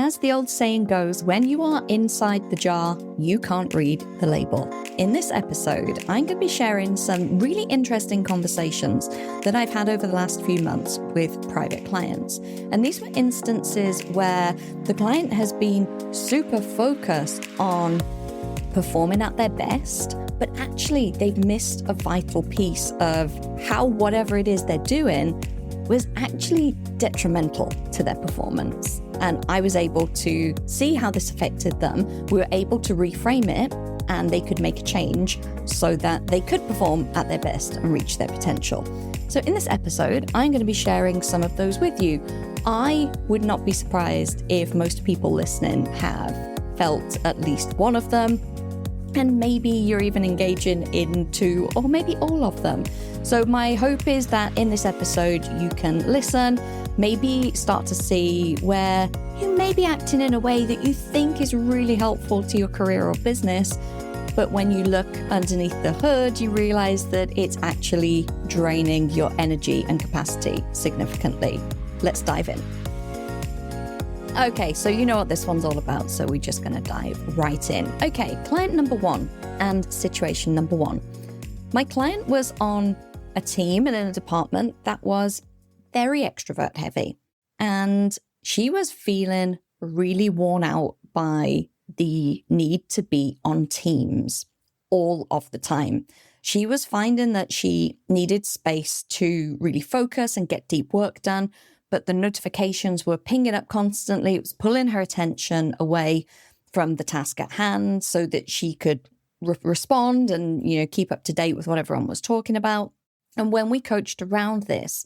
as the old saying goes, when you are inside the jar, you can't read the label. In this episode, I'm going to be sharing some really interesting conversations that I've had over the last few months with private clients. And these were instances where the client has been super focused on performing at their best, but actually they've missed a vital piece of how whatever it is they're doing was actually detrimental to their performance. And I was able to see how this affected them. We were able to reframe it and they could make a change so that they could perform at their best and reach their potential. So in this episode, I'm going to be sharing some of those with you. I would not be surprised if most people listening have felt at least one of them, and maybe you're even engaging in two or maybe all of them. So my hope is that in this episode, you can listen, maybe start to see where you may be acting in a way that you think is really helpful to your career or business. But when you look underneath the hood, you realize that it's actually draining your energy and capacity significantly. Let's dive in. Okay, so you know what this one's all about, so we're just going to dive right in. Okay, client number one and situation number one. My client was on a team and in a department that was very extrovert heavy, and she was feeling really worn out by the need to be on teams all of the time. She was finding that she needed space to really focus and get deep work done, but the notifications were pinging up constantly. It was pulling her attention away from the task at hand so that she could respond and, keep up to date with what everyone was talking about. And when we coached around this,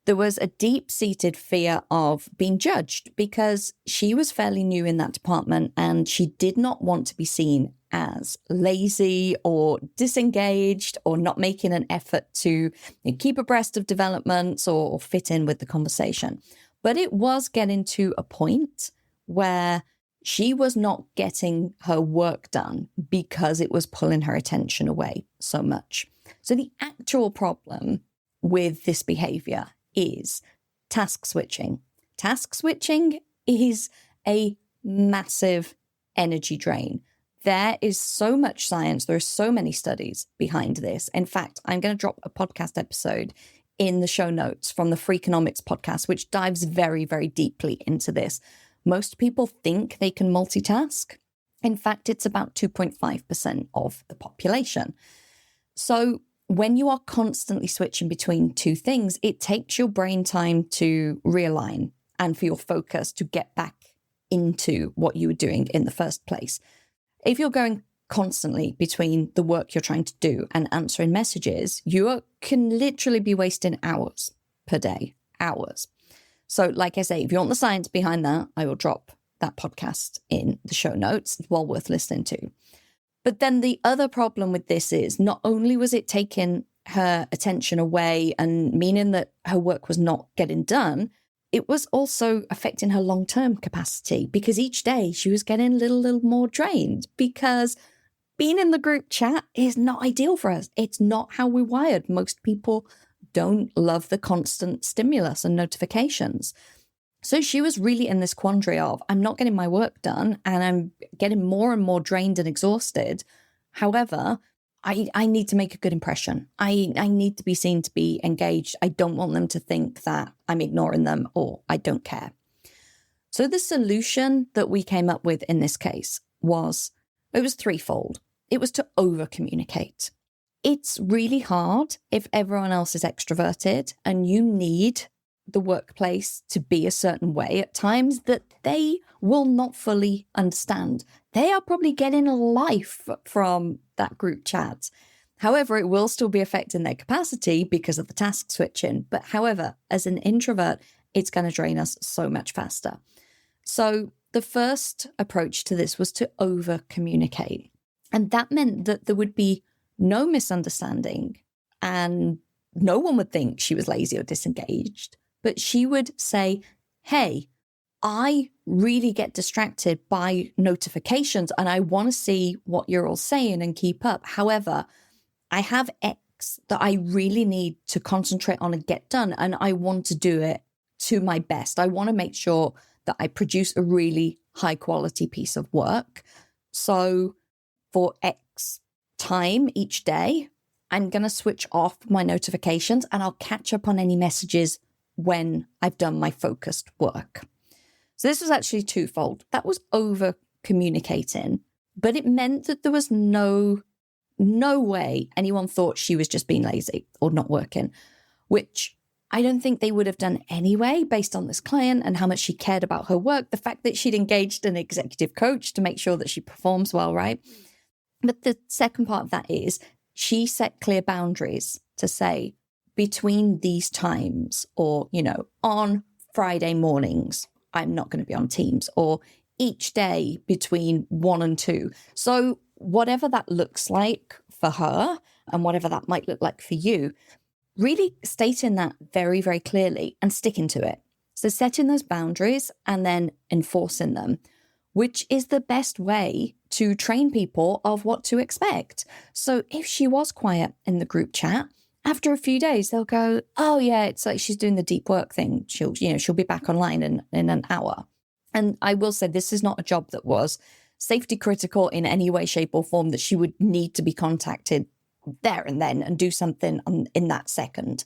there was a deep-seated fear of being judged because she was fairly new in that department and she did not want to be seen as lazy or disengaged or not making an effort to keep abreast of developments or fit in with the conversation. But it was getting to a point where she was not getting her work done because it was pulling her attention away so much. So the actual problem with this behavior is task switching. Task switching is a massive energy drain. There is so much science. There are so many studies behind this. In fact, I'm going to drop a podcast episode in the show notes from the Freakonomics podcast, which dives very, very deeply into this. Most people think they can multitask. In fact, it's about 2.5% of the population. So when you are constantly switching between two things, it takes your brain time to realign and for your focus to get back into what you were doing in the first place. If you're going constantly between the work you're trying to do and answering messages, you can literally be wasting hours per day, hours. So like I say, if you want the science behind that, I will drop that podcast in the show notes. It's well worth listening to. But then the other problem with this is not only was it taking her attention away and meaning that her work was not getting done, it was also affecting her long-term capacity because each day she was getting a little more drained because being in the group chat is not ideal for us. It's not how we're wired. Most people don't love the constant stimulus and notifications. So she was really in this quandary of, I'm not getting my work done and I'm getting more and more drained and exhausted. However, I need to make a good impression. I need to be seen to be engaged. I don't want them to think that I'm ignoring them or I don't care. So the solution that we came up with in this case was threefold. It was to over-communicate. It's really hard if everyone else is extroverted and you need the workplace to be a certain way at times that they will not fully understand. They are probably getting a life from that group chat. However, it will still be affecting their capacity because of the task switching. But however, as an introvert, it's going to drain us so much faster. So the first approach to this was to over-communicate. And that meant that there would be no misunderstanding and no one would think she was lazy or disengaged. But she would say, hey, I really get distracted by notifications and I want to see what you're all saying and keep up. However, I have X that I really need to concentrate on and get done. And I want to do it to my best. I want to make sure that I produce a really high quality piece of work. So for X time each day, I'm going to switch off my notifications and I'll catch up on any messages when I've done my focused work. So this was actually twofold. That was over communicating, but it meant that there was no way anyone thought she was just being lazy or not working, which I don't think they would have done anyway, based on this client and how much she cared about her work. The fact that she'd engaged an executive coach to make sure that she performs well, right? But the second part of that is she set clear boundaries to say between these times, or, on Friday mornings, I'm not going to be on Teams, or each day between 1 and 2. So whatever that looks like for her and whatever that might look like for you, really stating that very, very clearly and sticking to it. So setting those boundaries and then enforcing them, which is the best way to train people of what to expect. So if she was quiet in the group chat, after a few days, they'll go, oh yeah, it's like she's doing the deep work thing. She'll be back online in an hour. And I will say this is not a job that was safety critical in any way, shape or form, that she would need to be contacted there and then and do something in that second.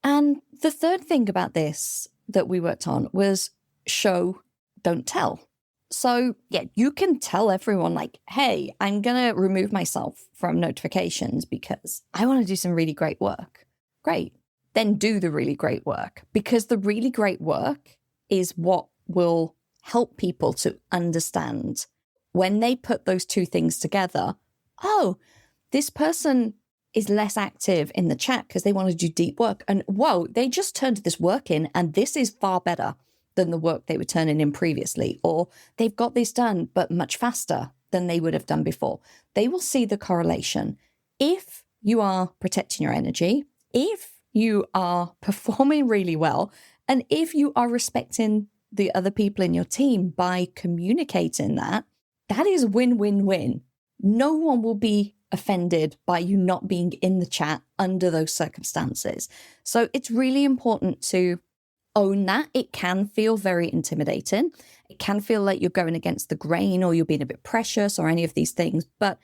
And the third thing about this that we worked on was show, don't tell. So yeah, you can tell everyone like, hey, I'm going to remove myself from notifications because I want to do some really great work. Great. Then do the really great work, because the really great work is what will help people to understand when they put those two things together. Oh, this person is less active in the chat because they want to do deep work. And whoa, they just turned this work in and this is far better than the work they were turning in previously. Or they've got this done, but much faster than they would have done before. They will see the correlation. If you are protecting your energy, if you are performing really well, and if you are respecting the other people in your team by communicating that, that is win-win-win. No one will be offended by you not being in the chat under those circumstances. So it's really important to own that. It can feel very intimidating. It can feel like you're going against the grain or you're being a bit precious or any of these things. But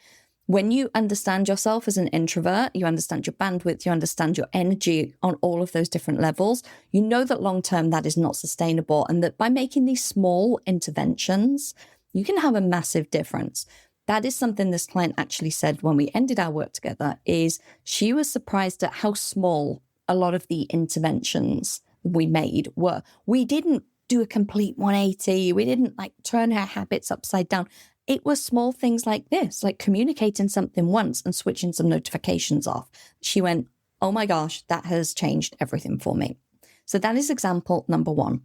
when you understand yourself as an introvert, you understand your bandwidth, you understand your energy on all of those different levels, you know that long-term that is not sustainable, and that by making these small interventions, you can have a massive difference. That is something this client actually said when we ended our work together, is she was surprised at how small a lot of the interventions we made were. We didn't do a complete 180. We didn't turn her habits upside down. It was small things like this, like communicating something once and switching some notifications off. She went, oh my gosh, that has changed everything for me. So that is example number 1.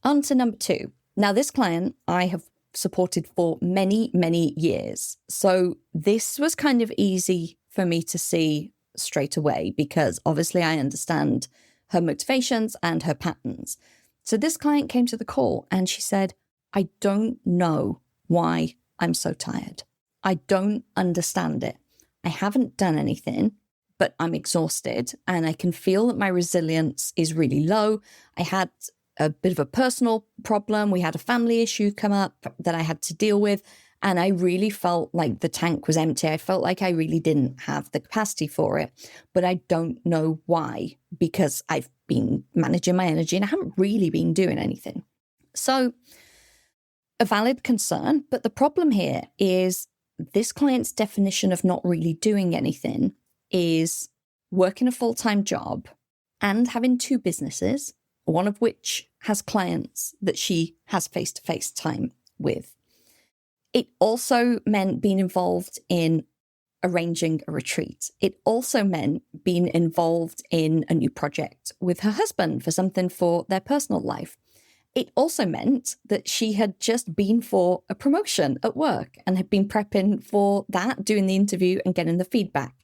On to number 2. Now, this client I have supported for many, many years. So this was kind of easy for me to see straight away, because obviously I understand her motivations and her patterns. So this client came to the call and she said, I don't know why I'm so tired. I don't understand it. I haven't done anything, but I'm exhausted and I can feel that my resilience is really low. I had a bit of a personal problem. We had a family issue come up that I had to deal with, and I really felt like the tank was empty. I felt like I really didn't have the capacity for it, but I don't know why, because I've been managing my energy and I haven't really been doing anything. So a valid concern, but the problem here is this client's definition of not really doing anything is working a full-time job and having 2 businesses, one of which has clients that she has face-to-face time with. It also meant being involved in arranging a retreat. It also meant being involved in a new project with her husband for something for their personal life. It also meant that she had just been for a promotion at work and had been prepping for that, doing the interview and getting the feedback.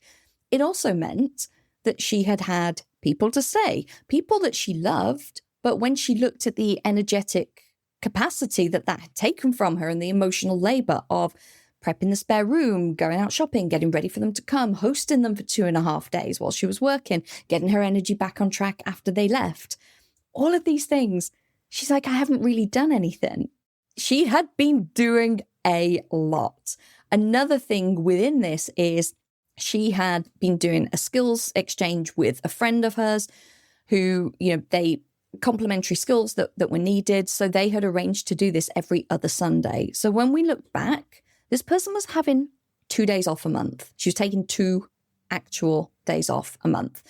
It also meant that she had had people to say, people that she loved, but when she looked at the energetic capacity that had taken from her and the emotional labor of prepping the spare room, going out shopping, getting ready for them to come, hosting them for 2.5 days while she was working, getting her energy back on track after they left. All of these things she's like, I haven't really done anything. She had been doing a lot. Another thing within this is she had been doing a skills exchange with a friend of hers who, they complementary skills that were needed. So they had arranged to do this every other Sunday. So when we looked back, this person was having 2 days off a month. She was taking 2 actual days off a month.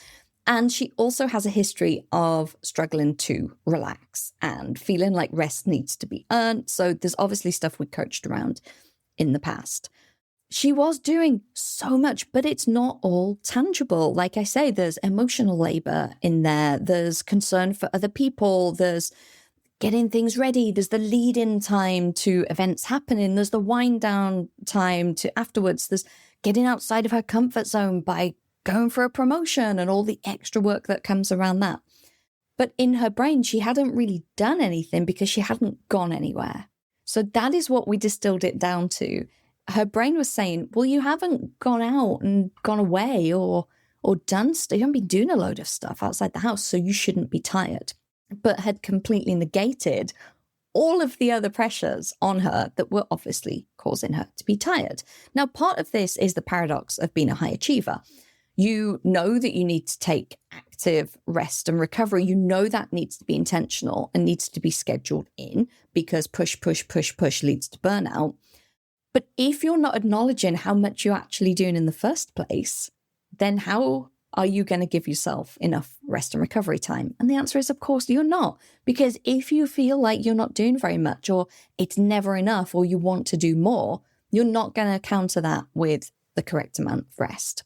And she also has a history of struggling to relax and feeling like rest needs to be earned. So there's obviously stuff we coached around in the past. She was doing so much, but it's not all tangible. Like I say, there's emotional labor in there. There's concern for other people. There's getting things ready. There's the lead-in time to events happening. There's the wind down time to afterwards. There's getting outside of her comfort zone by going for a promotion and all the extra work that comes around that. But in her brain, she hadn't really done anything because she hadn't gone anywhere. So that is what we distilled it down to. Her brain was saying, well, you haven't gone out and gone away or done stuff. You haven't been doing a load of stuff outside the house, so you shouldn't be tired. But had completely negated all of the other pressures on her that were obviously causing her to be tired. Now, part of this is the paradox of being a high achiever. You know that you need to take active rest and recovery. You know that needs to be intentional and needs to be scheduled in because push leads to burnout. But if you're not acknowledging how much you're actually doing in the first place, then how are you going to give yourself enough rest and recovery time? And the answer is, of course, you're not. Because if you feel like you're not doing very much or it's never enough or you want to do more, you're not going to counter that with the correct amount of rest.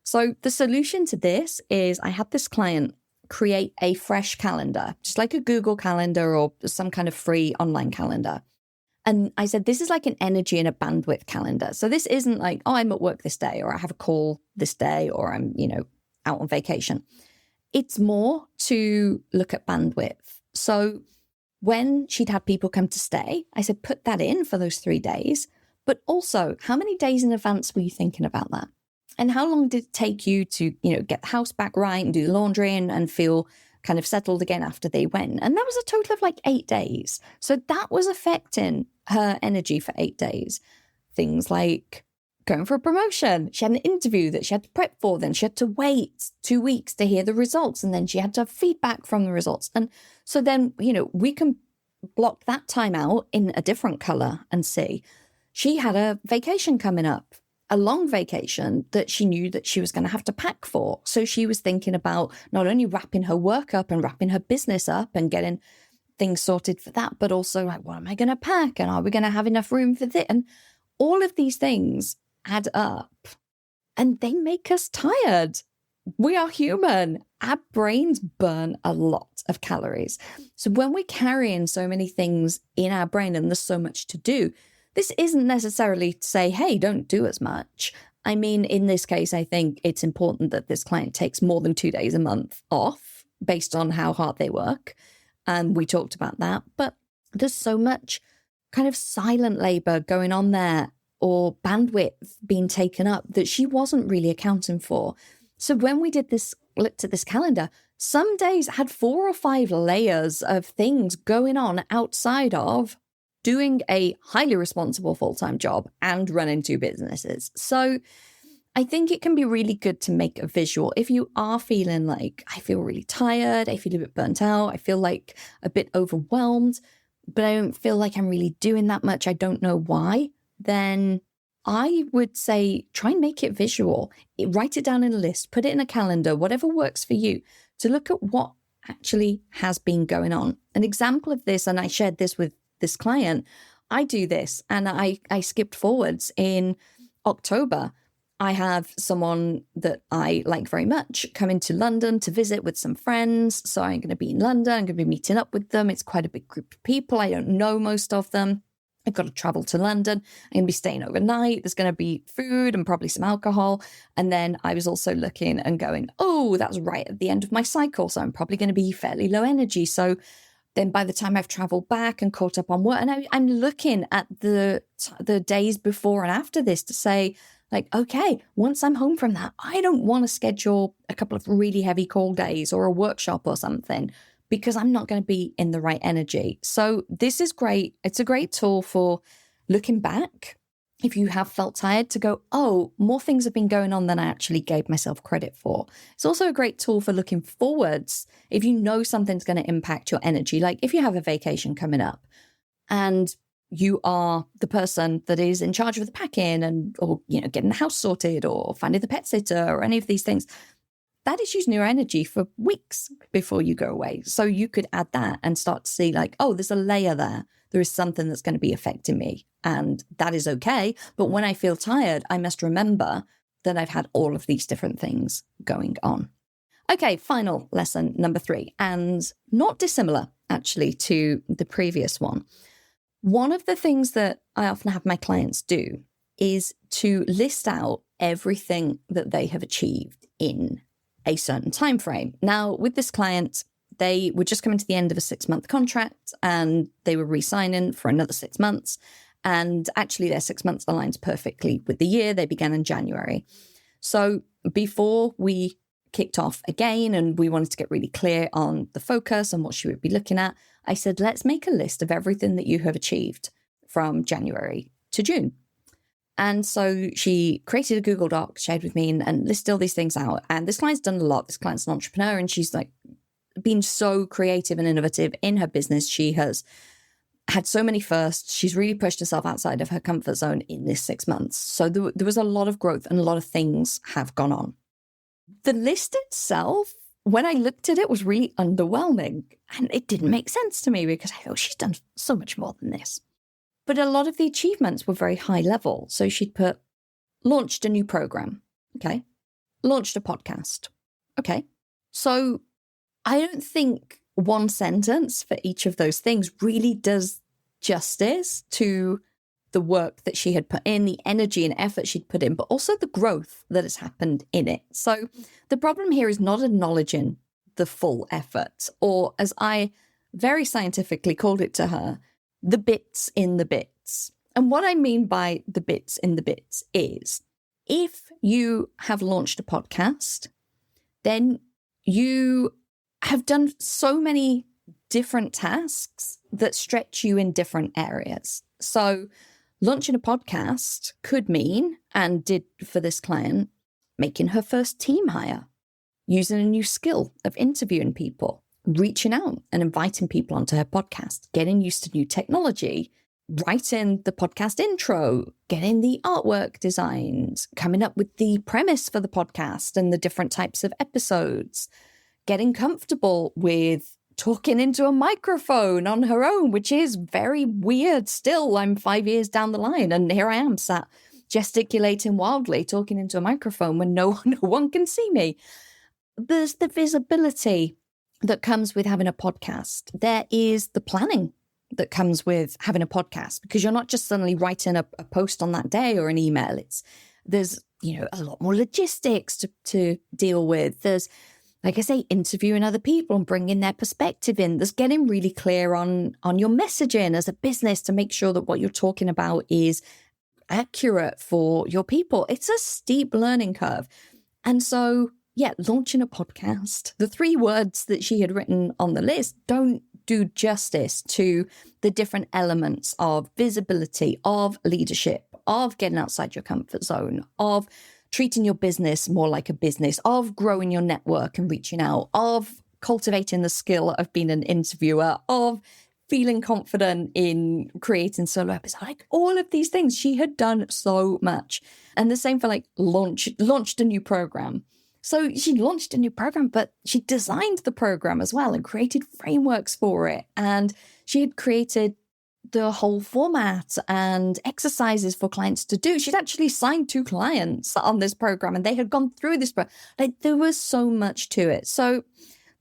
So the solution to this is I had this client create a fresh calendar, just like a Google calendar or some kind of free online calendar. And I said, this is like an energy and a bandwidth calendar. So this isn't like, oh, I'm at work this day, or I have a call this day, or I'm, out on vacation. It's more to look at bandwidth. So when she'd had people come to stay, I said, put that in for those 3 days. But also, how many days in advance were you thinking about that? And how long did it take you to, get the house back right and do the laundry and feel kind of settled again after they went? And that was a total of like 8 days. So that was affecting her energy for 8 days. Things like going for a promotion. She had an interview that she had to prep for. Then she had to wait 2 weeks to hear the results. And then she had to have feedback from the results. And so then, we can block that time out in a different color and see. She had a vacation coming up, a long vacation that she knew that she was going to have to pack for. So she was thinking about not only wrapping her work up and wrapping her business up and getting things sorted for that, but also like, what am I going to pack? And are we going to have enough room for this? And all of these things add up and they make us tired. We are human. Our brains burn a lot of calories. So when we're carrying so many things in our brain and there's so much to do, this isn't necessarily to say, hey, don't do as much. I mean, in this case, I think it's important that this client takes more than 2 days a month off based on how hard they work. And we talked about that. But there's so much kind of silent labor going on there or bandwidth being taken up that she wasn't really accounting for. So when we looked at this calendar, some days had 4 or 5 layers of things going on outside of doing a highly responsible full-time job and running 2 businesses. So I think it can be really good to make a visual. If you are feeling like, I feel really tired, I feel a bit burnt out, I feel like a bit overwhelmed, but I don't feel like I'm really doing that much, I don't know why, then I would say try and make it visual. Write it down in a list, put it in a calendar, whatever works for you, to look at what actually has been going on. An example of this, and I shared this with this client, I do this and I skipped forwards in October. I have someone that I like very much coming to London to visit with some friends. So I'm going to be in London. I'm going to be meeting up with them. It's quite a big group of people. I don't know most of them. I've got to travel to London. I'm going to be staying overnight. There's going to be food and probably some alcohol. And then I was also looking and going, oh, that's right at the end of my cycle. So I'm probably going to be fairly low energy. So then by the time I've traveled back and caught up on work, and I'm looking at the days before and after this to say, like, okay, once I'm home from that, I don't want to schedule a couple of really heavy call days or a workshop or something because I'm not going to be in the right energy. So this is great. It's a great tool for looking back. If you have felt tired, to go, oh, more things have been going on than I actually gave myself credit for. It's also a great tool for looking forwards. If you know something's going to impact your energy, like if you have a vacation coming up and you are the person that is in charge of the packing and, or, getting the house sorted or finding the pet sitter or any of these things, that is using your energy for weeks before you go away. So you could add that and start to see like, oh, there's a layer there. There is something that's going to be affecting me. And that is okay. But when I feel tired, I must remember that I've had all of these different things going on. Okay, final lesson number 3, and not dissimilar actually to the previous one. One of the things that I often have my clients do is to list out everything that they have achieved in a certain time frame. Now, with this client, they were just coming to the end of a 6-month contract and they were re-signing for another 6 months. And actually their 6 months aligns perfectly with the year. They began in January. So before we kicked off again and we wanted to get really clear on the focus and what she would be looking at, I said, let's make a list of everything that you have achieved from January to June. And so she created a Google Doc, shared with me, and listed all these things out. And this client's done a lot. This client's an entrepreneur, and she's like been so creative and innovative in her business. She has had so many firsts. She's really pushed herself outside of her comfort zone in this 6 months. So there was a lot of growth and a lot of things have gone on. The list itself, when I looked at it, was really underwhelming. And it didn't make sense to me because I thought she's done so much more than this. But a lot of the achievements were very high level. So she'd put, launched a new program. Okay. Launched a podcast. Okay. So I don't think one sentence for each of those things really does justice to the work that she had put in, the energy and effort she'd put in, but also the growth that has happened in it. So the problem here is not acknowledging the full effort, or as I very scientifically called it to her, the bits in the bits. And what I mean by the bits in the bits is if you have launched a podcast, then you have done so many different tasks that stretch you in different areas. So launching a podcast could mean, and did for this client, making her first team hire, using a new skill of interviewing people, reaching out and inviting people onto her podcast, getting used to new technology, writing the podcast intro, getting the artwork designed, coming up with the premise for the podcast and the different types of episodes, getting comfortable with talking into a microphone on her own, which is very weird still. I'm 5 years down the line and here I am sat gesticulating wildly, talking into a microphone when no one can see me. There's the visibility that comes with having a podcast. There is the planning that comes with having a podcast, because you're not just suddenly writing a post on that day or an email. There's a lot more logistics to deal with. There's, like I say, interviewing other people and bringing their perspective in. There's getting really clear on your messaging as a business to make sure that what you're talking about is accurate for your people. It's a steep learning curve. And so, launching a podcast, the 3 words that she had written on the list don't do justice to the different elements of visibility, of leadership, of getting outside your comfort zone, of treating your business more like a business, of growing your network and reaching out, of cultivating the skill of being an interviewer, of feeling confident in creating solo episodes. Like all of these things, she had done so much. And the same for launched a new program. So she launched a new program, but she designed the program as well and created frameworks for it. And she had created the whole format and exercises for clients to do. She'd actually signed 2 clients on this program and they had gone through this. There was so much to it. So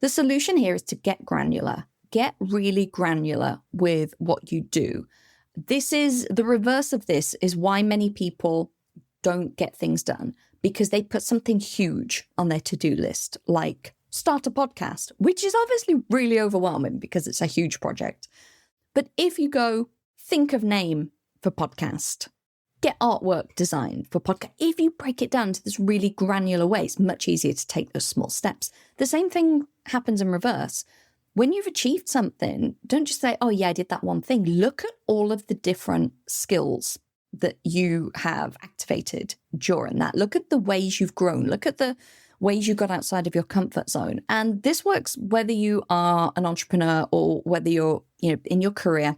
the solution here is to get granular, get really granular with what you do. This is the reverse of this is why many people don't get things done, because they put something huge on their to-do list, like start a podcast, which is obviously really overwhelming because it's a huge project. But if you go, think of name for podcast, get artwork designed for podcast, if you break it down to this really granular way, it's much easier to take those small steps. The same thing happens in reverse. when you've achieved something, don't just say, oh yeah, I did that one thing. Look at all of the different skills that you have activated during that. Look at the ways you've grown. Look at the ways you got outside of your comfort zone. And this works whether you are an entrepreneur or whether you're, in your career.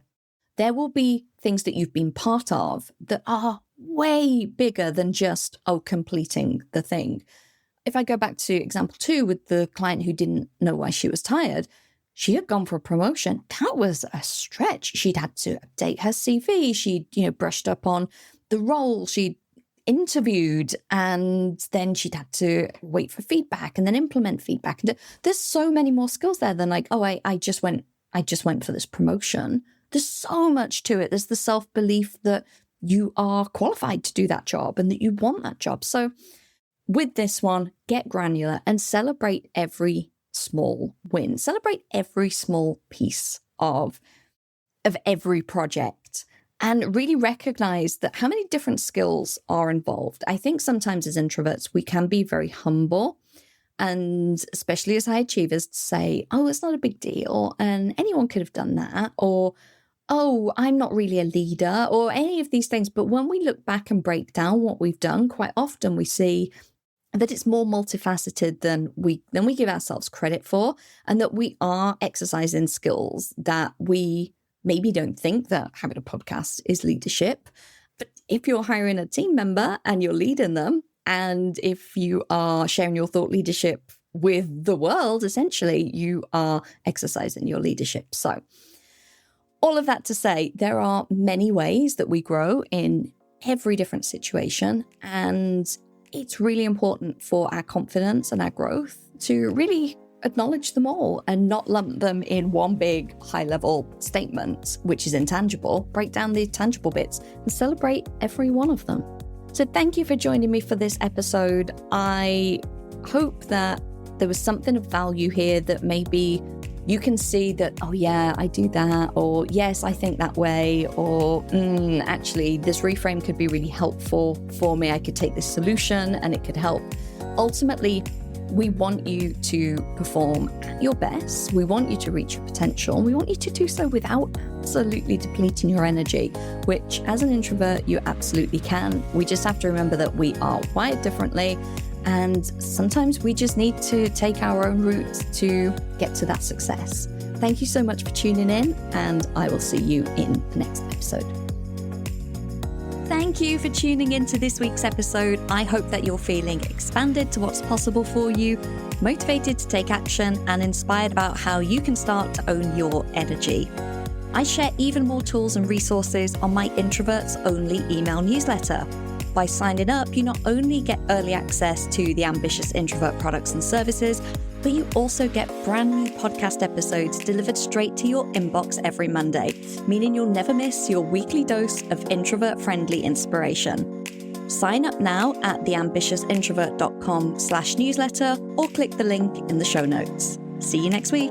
There will be things that you've been part of that are way bigger than just, completing the thing. If I go back to example 2 with the client who didn't know why she was tired, she had gone for a promotion. That was a stretch. She'd had to update her CV. She'd, brushed up on the role. She'd interviewed, and then she'd had to wait for feedback and then implement feedback. There's so many more skills there than like, I just went for this promotion. There's so much to it. There's the self-belief that you are qualified to do that job and that you want that job. So with this one, get granular and celebrate every small win. Celebrate every small piece of every project and really recognize that how many different skills are involved. I think sometimes as introverts, we can be very humble, and especially as high achievers, to say, oh, it's not a big deal and anyone could have done that, or oh, I'm not really a leader, or any of these things. But when we look back and break down what we've done, quite often we see that it's more multifaceted than we give ourselves credit for, and that we are exercising skills that we maybe don't think that having a podcast is leadership. But if you're hiring a team member and you're leading them, and if you are sharing your thought leadership with the world, essentially, you are exercising your leadership. So all of that to say, there are many ways that we grow in every different situation, and it's really important for our confidence and our growth to really acknowledge them all and not lump them in one big high-level statement, which is intangible. Break down the tangible bits and celebrate every one of them. So thank you for joining me for this episode. I hope that there was something of value here, that maybe you can see that, oh yeah, I do that, or yes, I think that way, or actually this reframe could be really helpful for me. I could take this solution and it could help. Ultimately, we want you to perform at your best. We want you to reach your potential. We want you to do so without absolutely depleting your energy, which as an introvert, you absolutely can. We just have to remember that we are wired differently, and sometimes we just need to take our own route to get to that success. Thank you so much for tuning in, and I will see you in the next episode. Thank you for tuning into this week's episode. I hope that you're feeling expanded to what's possible for you, motivated to take action, and inspired about how you can start to own your energy. I share even more tools and resources on my Introverts Only email newsletter. By signing up, you not only get early access to the Ambitious Introvert products and services, but you also get brand new podcast episodes delivered straight to your inbox every Monday, meaning you'll never miss your weekly dose of introvert-friendly inspiration. Sign up now at theambitiousintrovert.com/newsletter or click the link in the show notes. See you next week.